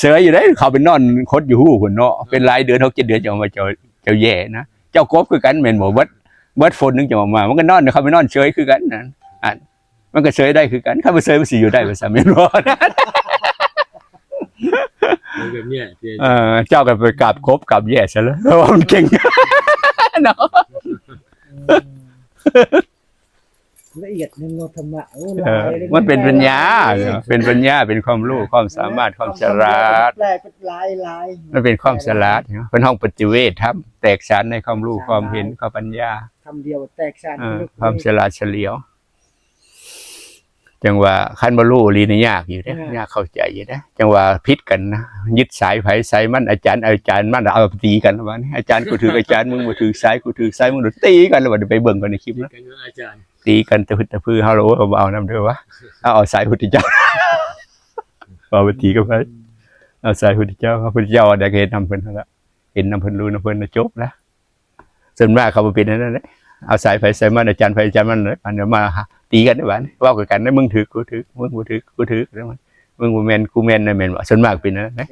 เสยอยู่ได้เขาเป็นนอนคดอยู่หูคนเนาะเป็นรายเดือน6 7 เดือนจะมาเจ้าแย่นะเจ้ากบคือกันแม่นบ่เบิดฝนนึงจะมามันก็นอนเขาไปนอนเฉยคือกันนั่นมันก็เฉยได้คือกันถ้าบ่เฉยมันสิอยู่ได้ภาษาแม่นบ่แบบนี้เจ้าก็ไปกราบคบกราบแย่ซะแล้วเพราะว่ามันเก่งเนาะละเอียดในโนธรรมะมันเป็นปัญญาเป็นความรู้ความสามารถความฉลาดแปลเป็นลายมันเป็นความฉลาดเป็นห้องปฏิเวทธรรมแตกฉานในความรู้ความเห็นความปัญญาคำเดียวแตกฉานความฉลาดเฉลียวจังว่าคันบ่รู้ลีนี่ยากอยู่เด้ยากเข้าใจอยู่เด้จังว่าพิษกันนะยึดสายไผสายมันอาจารย์มันเอาตีกันว่านี่อาจารย์กูถืออาจารย์มึงบ่ถือสายกูถือสายมึงโดนตีกันแล้วบ่ได้ไปเบิ่งกันในคลิปนะตีกันตะพึดตะพือเฮารู้ว่าเอานำเด้อวะเอาสายพุทธเจ้าเอาไปตีกันไปเอาสายพุทธเจ้าพระพุทธเจ้าได้เห็นนำเพิ่นแล้วเห็นนำเพิ่นรู้นำเพิ่นจบแล้วส่วนมากเขาบ่เป็นนั่นแหละเอาสายไผสายมันอาจารย์ไผอาจารย์มันอันเดี๋ยวมาตีกันได้บ้านว่ากันนะมึงถือกูถือมึงบ่ถือกูถือมึงบ่แม่นกูแม่นนะแม่นว่าส่วนมากเป็นนั่นนะ